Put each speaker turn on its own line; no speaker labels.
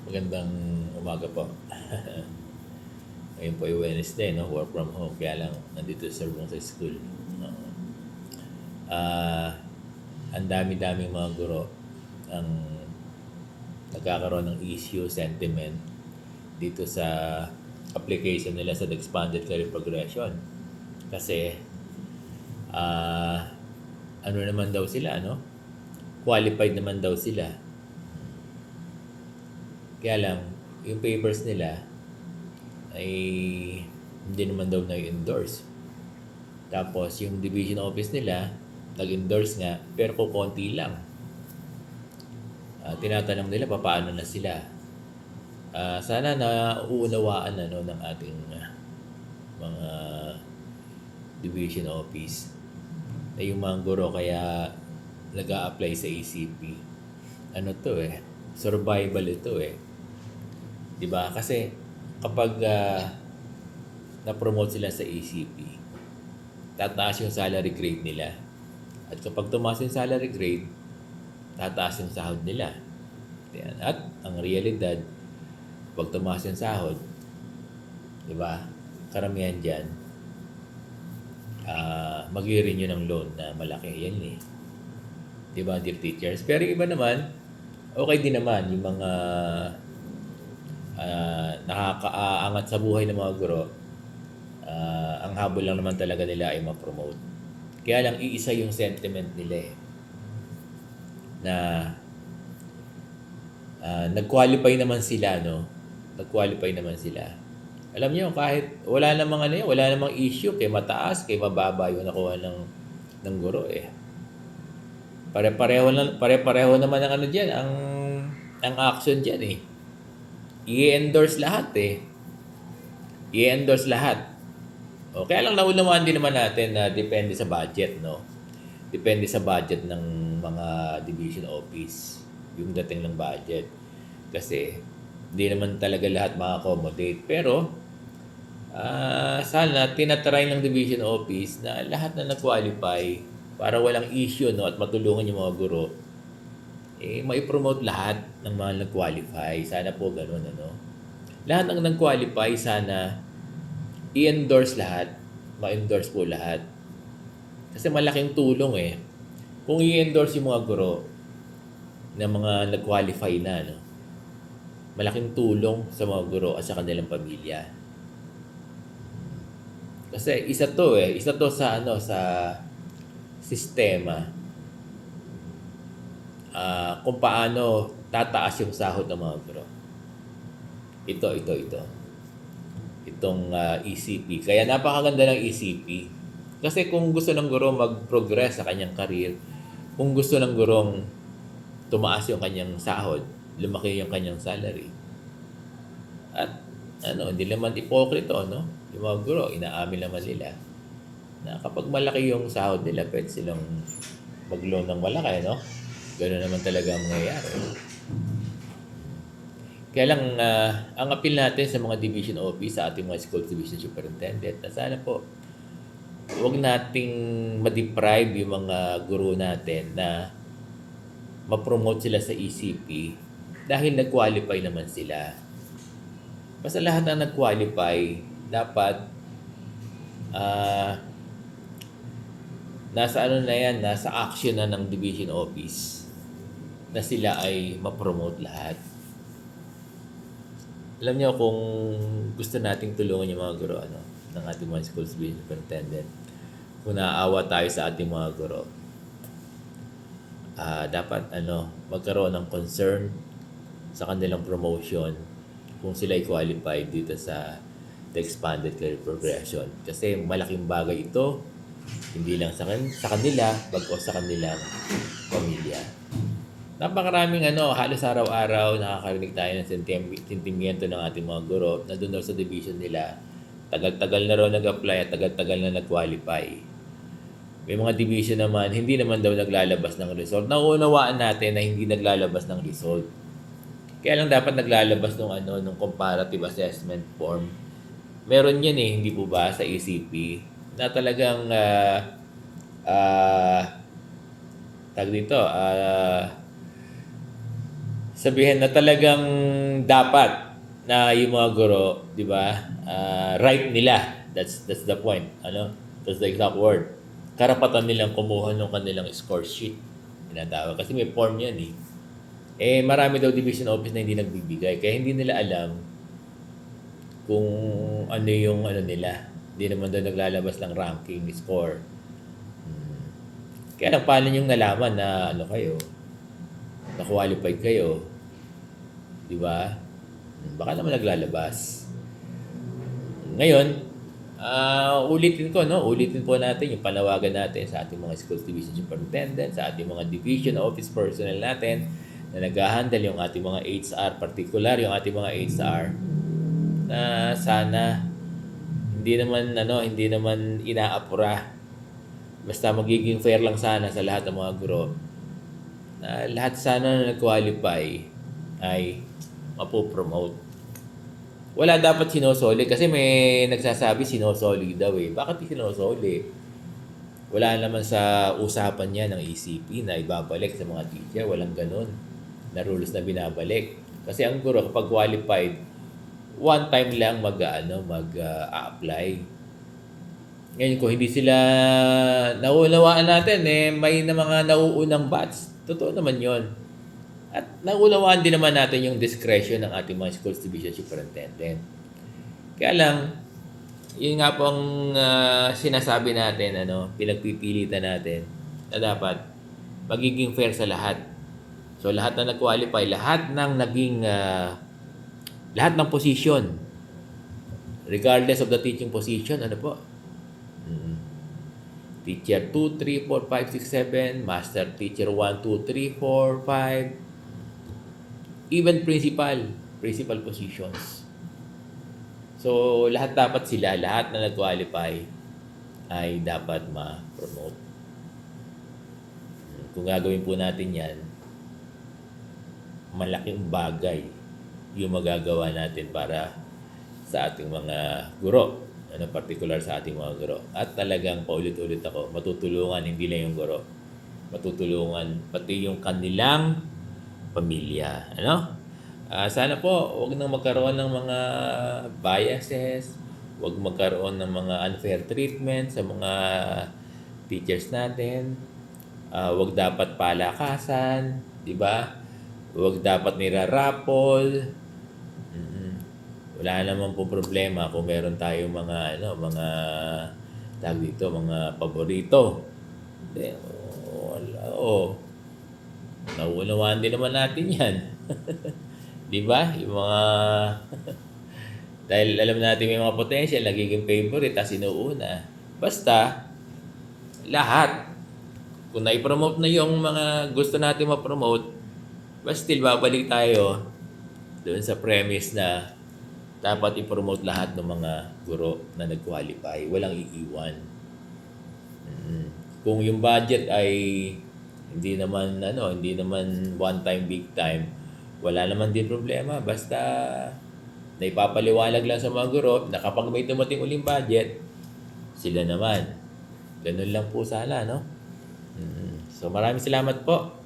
Magandang umaga po. Ngayon po ay Wednesday, no? Work from home. Kaya lang, nandito sa room sa school. Oo. Ah, ang dami-daming mga guro ang nagkakaroon ng issue, sentiment dito sa application nila sa expanded career progression. Kasi, ah, ano naman daw sila, no? Qualified naman daw sila. Kaya lang, yung papers nila ay hindi naman daw na-endorse. Tapos yung division office nila, nag-endorse nga, pero kukonti lang. Tinatanong nila paano na sila. Sana na uunawaan ng ating mga division office na yung mga guro kaya nag-a-apply sa ACP. Ano to survival ito 'di ba? Kasi kapag na-promote sila sa ACP, tataas yung salary grade nila. At kapag tumaas yung salary grade, tataas yung sahod nila. Yan. At ang realidad, pag tumaas yung sahod, di ba, karamihan dyan, mag-renew ng loan na malaki. Yan Di ba, dear teachers? Pero yung iba naman, okay din naman yung mga nakakaangat sa buhay ng mga guro. Ang habol lang naman talaga nila ay ma-promote. Kaya lang iisa yung sentiment nila na nag-qualify naman sila, no? Nag-qualify naman sila. Alam niyo, kahit wala namang wala namang issue kay mataas, kay mababa yung nakuha ng guro Pare-pareho naman ang diyan, ang action diyan I-endorse lahat I-endorse lahat. O, kaya lang naunawaan din naman natin na depende sa budget, no? Depende sa budget ng mga division office, yung dating ng budget. Kasi, hindi naman talaga lahat ma-accommodate. Pero, sana tinatry ng division office na lahat na nag-qualify para walang issue, no? At matulungan yung mga guro, mai-promote lahat ng mga nag-qualify. Sana po ganun, Lahat ng nag-qualify, sana i-endorse lahat, ma-endorse po lahat. Kasi malaking tulong Kung i-endorse yung mga guro na mga nag-qualify na, malaking tulong sa mga guro at sa kanilang pamilya. Kasi isa to sa sa sistema kung paano tataas yung sahod ng mga guro. Ito. Itong ECP. Kaya napakaganda ng ECP. Kasi kung gusto ng guro mag-progress sa kanyang career, kung gusto ng gurong tumaas yung kanyang sahod, lumaki yung kanyang salary. At hindi naman ipokrito, Yung mga guro, inaamin naman nila na kapag malaki yung sahod nila, pwede silang mag-loan ng malaki, Gano'n naman talaga ang mangyayari. Kaya lang, ang appeal natin sa mga division office, sa ating mga school division superintendent, na sana po, huwag nating ma-deprive yung mga guro natin na ma-promote sila sa ECP dahil nag-qualify naman sila. Basta lahat na nag-qualify, dapat nasa nasa action na ng division office na sila ay ma-promote lahat. Alam niyo, kung gusto nating tulungan yung mga guro ng ating mga schools superintendent, kung naaawa tayo sa ating mga guro, dapat magkaroon ng concern sa kanilang promotion kung sila ay qualified dito sa the expanded career progression. Kasi malaking bagay ito, hindi lang sa kanila, bagos sa kanilang pamilya. Napakaraming halos araw-araw nakakarinig tayo ng sentimiento ng ating mga guro na doon sa division nila. Tagal-tagal na raw nag-apply at tagal-tagal na nag-qualify. May mga division naman, hindi naman daw naglalabas ng result. Nauunawaan natin na hindi naglalabas ng result. Kaya lang dapat naglalabas ng comparative assessment form. Meron yan hindi po ba sa ECP na talagang tag dito, sabihin na talagang dapat na yung mga guro, di ba, right nila. That's the point. Ano? That's the exact word. Karapatan nilang kumuha ng kanilang score sheet. Tinatawag. Kasi may form yan eh. Marami daw division office na hindi nagbibigay. Kaya hindi nila alam kung ano yung ano nila. Hindi naman daw naglalabas ng ranking, score. Kaya lang, paano yung nalaman na ano kayo, na-qualified kayo? Di ba? Baka naman naglalabas. Ngayon, ulitin ko, no? Ulitin po natin yung panawagan natin sa ating mga schools division superintendent, sa ating mga division office personnel natin na nag-handle yung ating mga HR, particular yung ating mga HR, na sana hindi naman inaapura. Basta magiging fair lang sana sa lahat ng mga guro. Na lahat sana na nag-qualify ay mapopromote. Wala dapat sinosoli kasi may nagsasabi sinosoli daw eh. Bakit sinosoli? Wala naman sa usapan niya ng ECP na ibabalik sa mga teacher. Walang ganun na rules na binabalik. Kasi ang guro kapag qualified, one time lang mag-apply. Ngayon kung hindi sila nauunawaan natin may na mga nauunang batch. Totoo naman 'yon. At naunawaan din naman natin yung discretion ng ating mga schools division superintendent. Kaya lang, yun nga po ang sinasabi natin, pinagpipilitan natin na dapat magiging fair sa lahat. So lahat na nag-qualify, lahat ng position, regardless of the teaching position, Teacher 2, 3, 4, 5, 6, 7, Master Teacher 1, 2, 3, 4, 5, even principal positions. So, lahat na nag-qualify ay dapat ma-promote. Kung gagawin po natin yan, malaking bagay yung magagawa natin para sa ating mga guro. Particular sa ating mga guro. At talagang paulit-ulit ako, matutulungan hindi lang yung guro. Matutulungan pati yung kanilang pamilya. Sana po, huwag nang magkaroon ng mga biases, huwag magkaroon ng mga unfair treatment sa mga teachers natin. Huwag dapat palakasan, di ba? Huwag dapat nirarapol. Wala naman po problema kung meron tayong mga paborito. Nauunawaan din naman natin 'yan. 'Di ba? Yung mga dahil alam natin may mga potential nagiging favorite at inuuna. Basta lahat kung na-promote na yung mga gusto natin ma-promote, basta still babalik tayo doon sa premise na dapat i-promote lahat ng mga guro na nag-qualify. Walang iiwan. Kung yung budget ay hindi naman one time, big time, wala naman din problema. Basta naipapaliwanag lang sa mga guro na kapag may tumating uling budget, sila naman. Ganun lang po sana, no? So maraming salamat po.